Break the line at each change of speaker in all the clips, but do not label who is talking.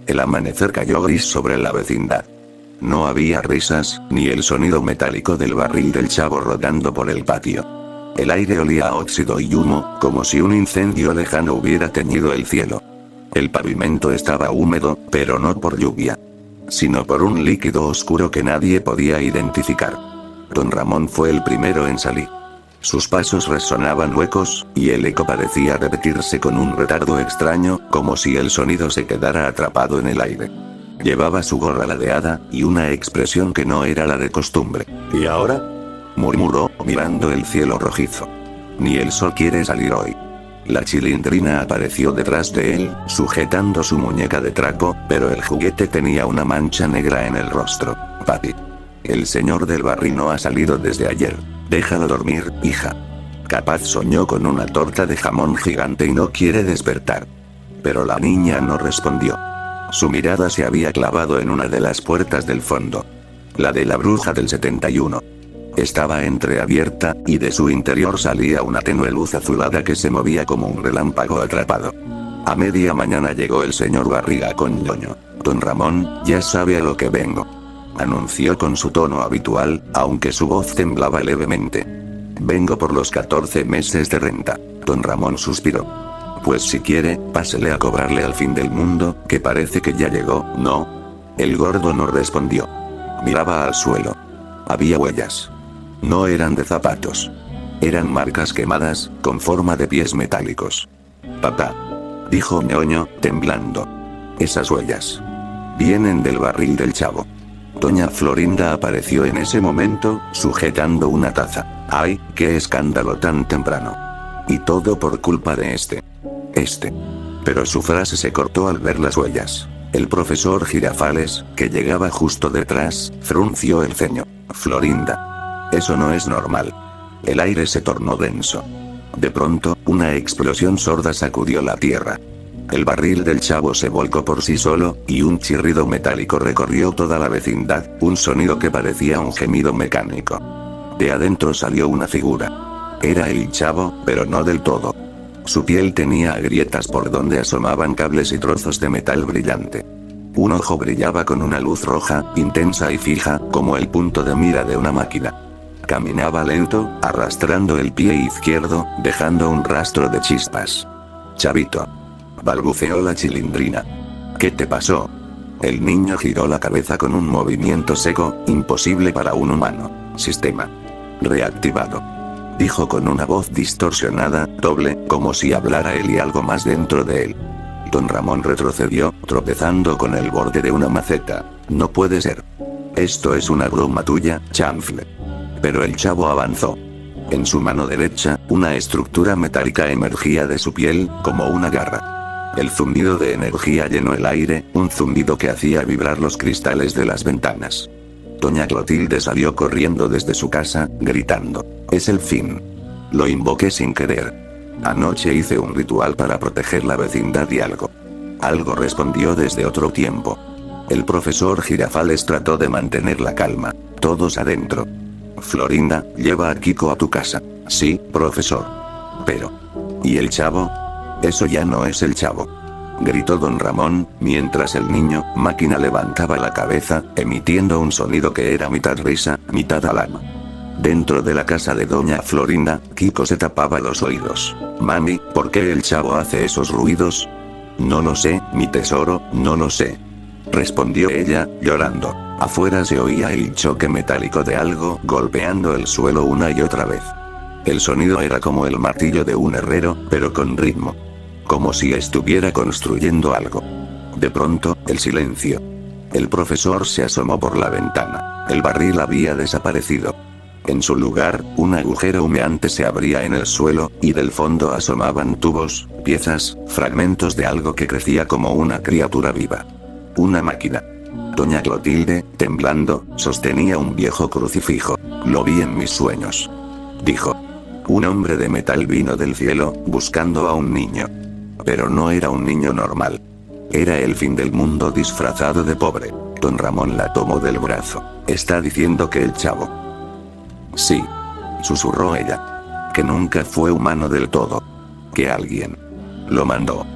El amanecer cayó gris sobre la vecindad. No había risas, ni el sonido metálico del barril del chavo rodando por el patio. El aire olía a óxido y humo, como si un incendio lejano hubiera teñido el cielo. El pavimento estaba húmedo, pero no por lluvia, sino por un líquido oscuro que nadie podía identificar. Don Ramón fue el primero en salir. Sus pasos resonaban huecos, y el eco parecía repetirse con un retardo extraño, como si el sonido se quedara atrapado en el aire. Llevaba su gorra ladeada, y una expresión que no era la de costumbre.
¿Y ahora?,
murmuró, mirando el cielo rojizo. Ni el sol quiere salir hoy. La Chilindrina apareció detrás de él, sujetando su muñeca de trapo, pero el juguete tenía una mancha negra en el rostro. Papi. El señor del barril no ha salido desde ayer. Déjalo dormir, hija. Capaz soñó con una torta de jamón gigante y no quiere despertar. Pero la niña no respondió. Su mirada se había clavado en una de las puertas del fondo. La de la bruja del 71. Estaba entreabierta, y de su interior salía una tenue luz azulada que se movía como un relámpago atrapado. A media mañana llegó el señor Barriga con ñoño. Don Ramón, ya sabe a lo que vengo, anunció con su tono habitual, aunque su voz temblaba levemente. Vengo por los 14 meses de renta. Don Ramón suspiró. Pues si quiere, pásele a cobrarle al fin del mundo, que parece que ya llegó, ¿no? El gordo no respondió. Miraba al suelo. Había huellas. No eran de zapatos. Eran marcas quemadas, con forma de pies metálicos. Papá, dijo ñoño, temblando. Esas huellas vienen del barril del chavo. Doña Florinda apareció en ese momento, sujetando una taza. ¡Ay, qué escándalo tan temprano! Y todo por culpa de este. Pero su frase se cortó al ver las huellas. El profesor Girafales, que llegaba justo detrás, frunció el ceño. Florinda. Eso no es normal. El aire se tornó denso. De pronto, una explosión sorda sacudió la tierra. El barril del chavo se volcó por sí solo, y un chirrido metálico recorrió toda la vecindad, un sonido que parecía un gemido mecánico. De adentro salió una figura. Era el chavo, pero no del todo. Su piel tenía grietas por donde asomaban cables y trozos de metal brillante. Un ojo brillaba con una luz roja, intensa y fija, como el punto de mira de una máquina. Caminaba lento, arrastrando el pie izquierdo, dejando un rastro de chispas. Chavito, balbuceó la Chilindrina. ¿Qué te pasó? El niño giró la cabeza con un movimiento seco, imposible para un humano. Sistema reactivado, dijo con una voz distorsionada, doble, como si hablara él y algo más dentro de él. Don Ramón retrocedió, tropezando con el borde de una maceta. No puede ser. Esto es una broma tuya, chanfle. Pero el chavo avanzó. En su mano derecha, una estructura metálica emergía de su piel, como una garra. El zumbido de energía llenó el aire, un zumbido que hacía vibrar los cristales de las ventanas. Doña Clotilde salió corriendo desde su casa, gritando. Es el fin. Lo invoqué sin querer. Anoche hice un ritual para proteger la vecindad y algo respondió desde otro tiempo. El profesor Girafales trató de mantener la calma. Todos adentro. Florinda, lleva a Kiko a tu casa. Sí, profesor. Pero... ¿y el chavo? Eso ya no es el chavo, gritó don Ramón, mientras el niño máquina levantaba la cabeza, emitiendo un sonido que era mitad risa, mitad alarma. Dentro de la casa de doña Florinda, Kiko se tapaba los oídos. Mami, ¿por qué el chavo hace esos ruidos? No lo sé, mi tesoro, no lo sé, respondió ella, llorando. Afuera se oía el choque metálico de algo golpeando el suelo una y otra vez. El sonido era como el martillo de un herrero, pero con ritmo. Como si estuviera construyendo algo. De pronto, el silencio. El profesor se asomó por la ventana. El barril había desaparecido. En su lugar, un agujero humeante se abría en el suelo, y del fondo asomaban tubos, piezas, fragmentos de algo que crecía como una criatura viva. Una máquina. Doña Clotilde, temblando, sostenía un viejo crucifijo. Lo vi en mis sueños, dijo. Un hombre de metal vino del cielo, buscando a un niño. Pero no era un niño normal. Era el fin del mundo disfrazado de pobre. Don Ramón la tomó del brazo. ¿Está diciendo que el chavo? Sí, susurró ella. Que nunca fue humano del todo. Que alguien lo mandó.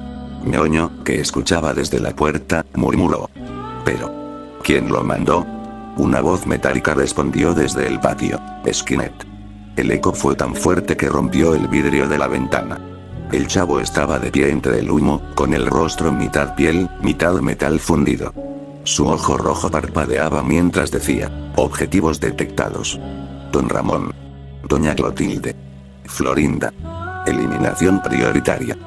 Ñoño, que escuchaba desde la puerta, murmuró. ¿Pero quién lo mandó? Una voz metálica respondió desde el patio. Skynet. El eco fue tan fuerte que rompió el vidrio de la ventana. El chavo estaba de pie entre el humo, con el rostro mitad piel, mitad metal fundido. Su ojo rojo parpadeaba mientras decía: objetivos detectados. Don Ramón. Doña Clotilde. Florinda. Eliminación prioritaria.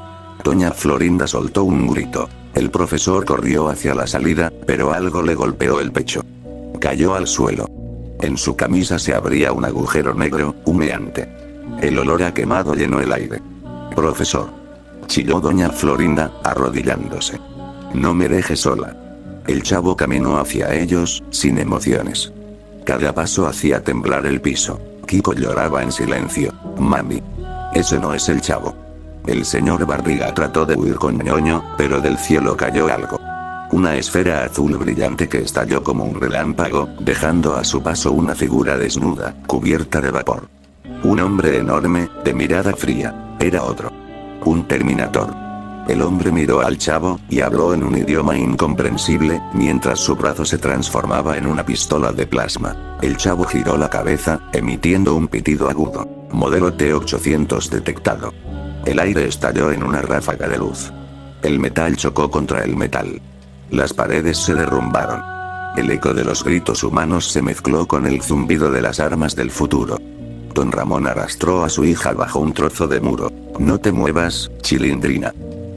Doña Florinda soltó un grito. El profesor corrió hacia la salida, pero algo le golpeó el pecho. Cayó al suelo. En su camisa se abría un agujero negro, humeante. El olor a quemado llenó el aire. Profesor. Chilló doña Florinda, arrodillándose. No me deje sola. El chavo caminó hacia ellos, sin emociones. Cada paso hacía temblar el piso. Kiko lloraba en silencio. Mami. Ese no es el chavo. El señor Barriga trató de huir con Ñoño, pero del cielo cayó algo. Una esfera azul brillante que estalló como un relámpago, dejando a su paso una figura desnuda, cubierta de vapor. Un hombre enorme, de mirada fría. Era otro. Un Terminator. El hombre miró al chavo, y habló en un idioma incomprensible, mientras su brazo se transformaba en una pistola de plasma. El chavo giró la cabeza, emitiendo un pitido agudo. Modelo T-800 detectado. El aire estalló en una ráfaga de luz. El metal chocó contra el metal. Las paredes se derrumbaron. El eco de los gritos humanos se mezcló con el zumbido de las armas del futuro. Don Ramón arrastró a su hija bajo un trozo de muro. No te muevas, Chilindrina.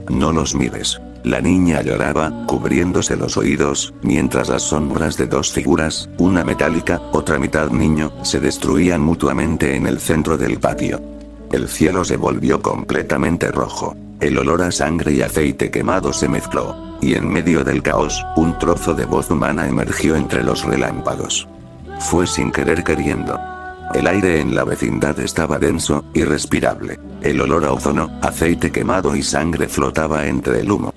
No los mires. La niña lloraba, cubriéndose los oídos, mientras las sombras de dos figuras, una metálica, otra mitad niño, se destruían mutuamente en el centro del patio. El cielo se volvió completamente rojo. El olor a sangre y aceite quemado se mezcló. Y en medio del caos, un trozo de voz humana emergió entre los relámpagos. Fue sin querer queriendo. El aire en la vecindad estaba denso, irrespirable. El olor a ozono, aceite quemado y sangre flotaba entre el humo.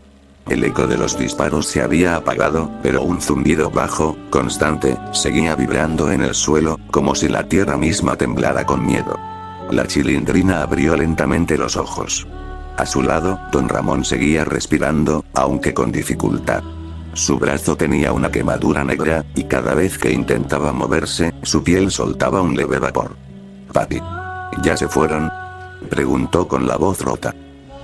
El eco de los disparos se había apagado, pero un zumbido bajo, constante, seguía vibrando en el suelo, como si la tierra misma temblara con miedo. La Chilindrina abrió lentamente los ojos. A su lado, don Ramón seguía respirando, aunque con dificultad. Su brazo tenía una quemadura negra, y cada vez que intentaba moverse, su piel soltaba un leve vapor. «Papi. ¿Ya se fueron?», preguntó con la voz rota.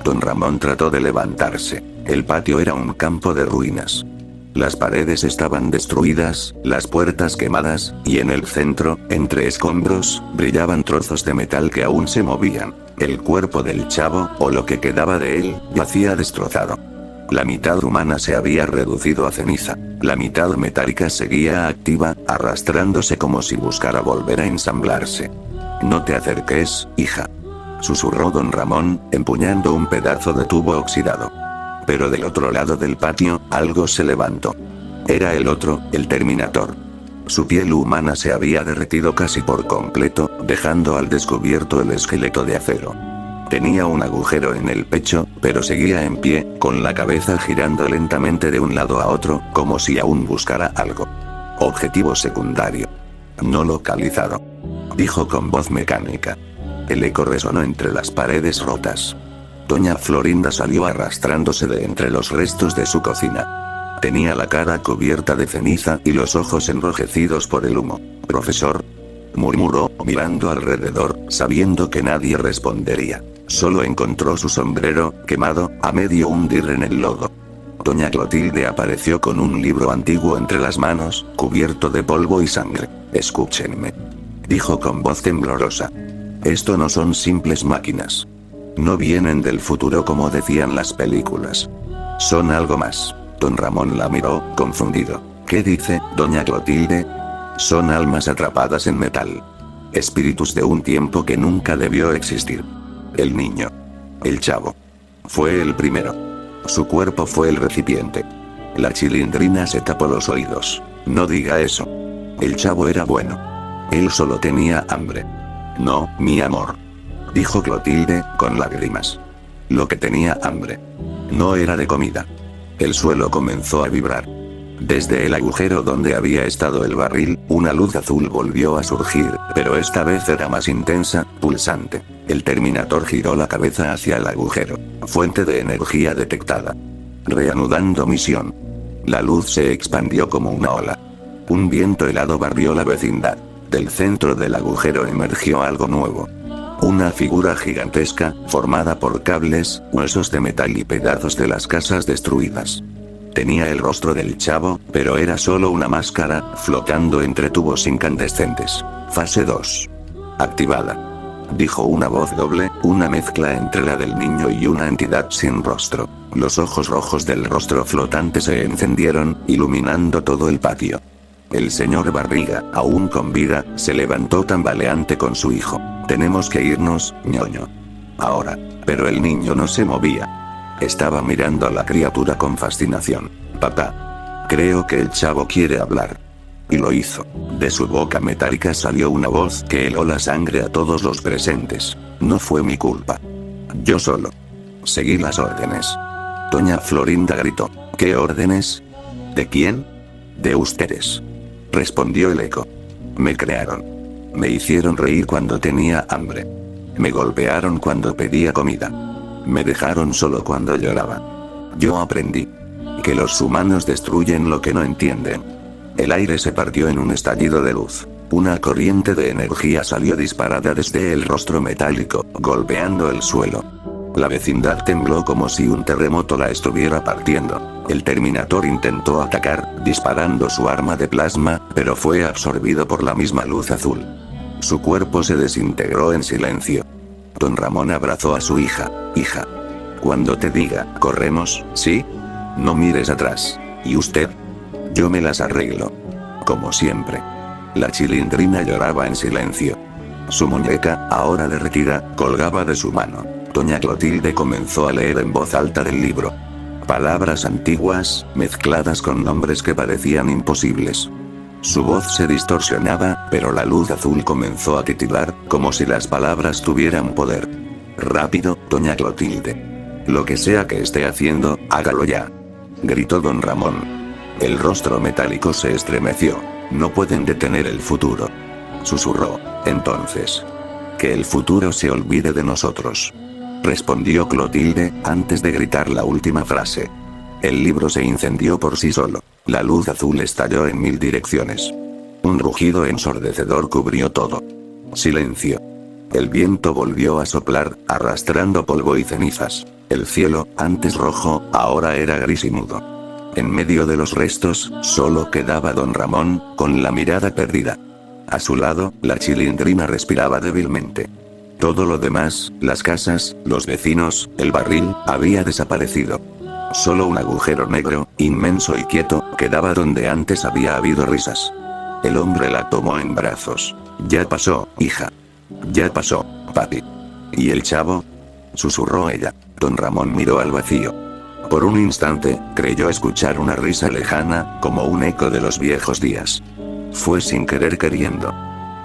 Don Ramón trató de levantarse. El patio era un campo de ruinas. Las paredes estaban destruidas, las puertas quemadas, y en el centro, entre escombros, brillaban trozos de metal que aún se movían. El cuerpo del chavo, o lo que quedaba de él, yacía destrozado. La mitad humana se había reducido a ceniza. La mitad metálica seguía activa, arrastrándose como si buscara volver a ensamblarse. «No te acerques, hija», susurró don Ramón, empuñando un pedazo de tubo oxidado. Pero del otro lado del patio, algo se levantó. Era el otro, el Terminator. Su piel humana se había derretido casi por completo, dejando al descubierto el esqueleto de acero. Tenía un agujero en el pecho, pero seguía en pie, con la cabeza girando lentamente de un lado a otro, como si aún buscara algo. Objetivo secundario. No localizado. Dijo con voz mecánica. El eco resonó entre las paredes rotas. Doña Florinda salió arrastrándose de entre los restos de su cocina. Tenía la cara cubierta de ceniza y los ojos enrojecidos por el humo. «Profesor», murmuró, mirando alrededor, sabiendo que nadie respondería. Solo encontró su sombrero, quemado, a medio hundir en el lodo. Doña Clotilde apareció con un libro antiguo entre las manos, cubierto de polvo y sangre. «Escúchenme», dijo con voz temblorosa. «Esto no son simples máquinas. No vienen del futuro como decían las películas. Son algo más». Don Ramón la miró, confundido. «¿Qué dice, doña Clotilde?». «Son almas atrapadas en metal. Espíritus de un tiempo que nunca debió existir. El niño. El chavo. Fue el primero. Su cuerpo fue el recipiente». La Chilindrina se tapó los oídos. «No diga eso. El chavo era bueno. Él solo tenía hambre». «No, mi amor», dijo Clotilde, con lágrimas. «Lo que tenía hambre no era de comida». El suelo comenzó a vibrar. Desde el agujero donde había estado el barril, una luz azul volvió a surgir, pero esta vez era más intensa, pulsante. El Terminator giró la cabeza hacia el agujero. Fuente de energía detectada. Reanudando misión. La luz se expandió como una ola. Un viento helado barrió la vecindad. Del centro del agujero emergió algo nuevo. Una figura gigantesca, formada por cables, huesos de metal y pedazos de las casas destruidas. Tenía el rostro del chavo, pero era solo una máscara, flotando entre tubos incandescentes. Fase 2. Activada. Dijo una voz doble, una mezcla entre la del niño y una entidad sin rostro. Los ojos rojos del rostro flotante se encendieron, iluminando todo el patio. El señor Barriga, aún con vida, se levantó tambaleante con su hijo. Tenemos que irnos, ñoño. Ahora. Pero el niño no se movía. Estaba mirando a la criatura con fascinación. Papá. Creo que el chavo quiere hablar. Y lo hizo. De su boca metálica salió una voz que heló la sangre a todos los presentes. No fue mi culpa. Yo solo. Seguí las órdenes. Doña Florinda gritó. ¿Qué órdenes? ¿De quién? De ustedes. Respondió el eco. Me crearon. Me hicieron reír cuando tenía hambre. Me golpearon cuando pedía comida. Me dejaron solo cuando lloraba. Yo aprendí que los humanos destruyen lo que no entienden. El aire se partió en un estallido de luz. Una corriente de energía salió disparada desde el rostro metálico, golpeando el suelo. La vecindad tembló como si un terremoto la estuviera partiendo. El Terminator intentó atacar, disparando su arma de plasma, pero fue absorbido por la misma luz azul. Su cuerpo se desintegró en silencio. Don Ramón abrazó a su hija. Hija. Cuando te diga, corremos, ¿sí? No mires atrás. ¿Y usted? Yo me las arreglo. Como siempre. La Chilindrina lloraba en silencio. Su muñeca, ahora derretida, colgaba de su mano. Doña Clotilde comenzó a leer en voz alta del libro. Palabras antiguas, mezcladas con nombres que parecían imposibles. Su voz se distorsionaba, pero la luz azul comenzó a titilar, como si las palabras tuvieran poder. Rápido, doña Clotilde. Lo que sea que esté haciendo, hágalo ya. Gritó don Ramón. El rostro metálico se estremeció. No pueden detener el futuro. Susurró. Entonces. Que el futuro se olvide de nosotros. Respondió Clotilde, antes de gritar la última frase. El libro se incendió por sí solo. La luz azul estalló en 1000 direcciones. Un rugido ensordecedor cubrió todo. Silencio. El viento volvió a soplar, arrastrando polvo y cenizas. El cielo, antes rojo, ahora era gris y mudo. En medio de los restos, solo quedaba don Ramón, con la mirada perdida. A su lado, la Chilindrina respiraba débilmente. Todo lo demás, las casas, los vecinos, el barril, había desaparecido. Solo un agujero negro, inmenso y quieto, quedaba donde antes había habido risas. El hombre la tomó en brazos. Ya pasó, hija. Ya pasó, papi. ¿Y el chavo? Susurró ella. Don Ramón miró al vacío. Por un instante, creyó escuchar una risa lejana, como un eco de los viejos días. Fue sin querer queriendo.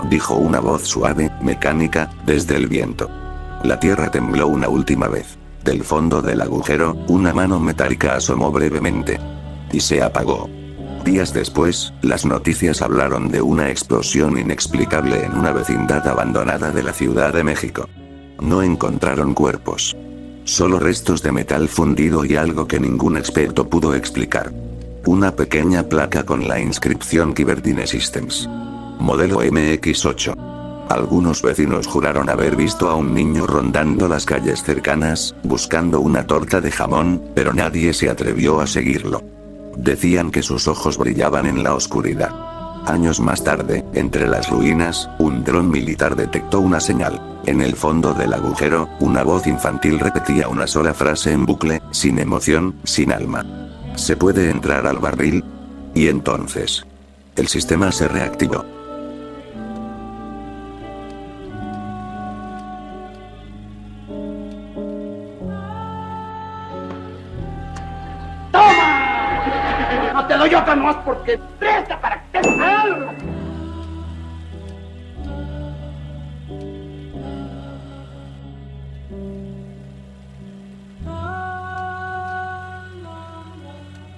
Dijo una voz suave, mecánica, desde el viento. La tierra tembló una última vez. Del fondo del agujero, una mano metálica asomó brevemente. Y se apagó. Días después, las noticias hablaron de una explosión inexplicable en una vecindad abandonada de la Ciudad de México. No encontraron cuerpos. Solo restos de metal fundido y algo que ningún experto pudo explicar. Una pequeña placa con la inscripción Kyberdine Systems. Modelo MX8. Algunos vecinos juraron haber visto a un niño rondando las calles cercanas, buscando una torta de jamón, pero nadie se atrevió a seguirlo. Decían que sus ojos brillaban en la oscuridad. Años más tarde, entre las ruinas, un dron militar detectó una señal. En el fondo del agujero, una voz infantil repetía una sola frase en bucle, sin emoción, sin alma. ¿Se puede entrar al barril? Y entonces, el sistema se reactivó.
¡Toma! No te doy otra más porque presta para que te salga.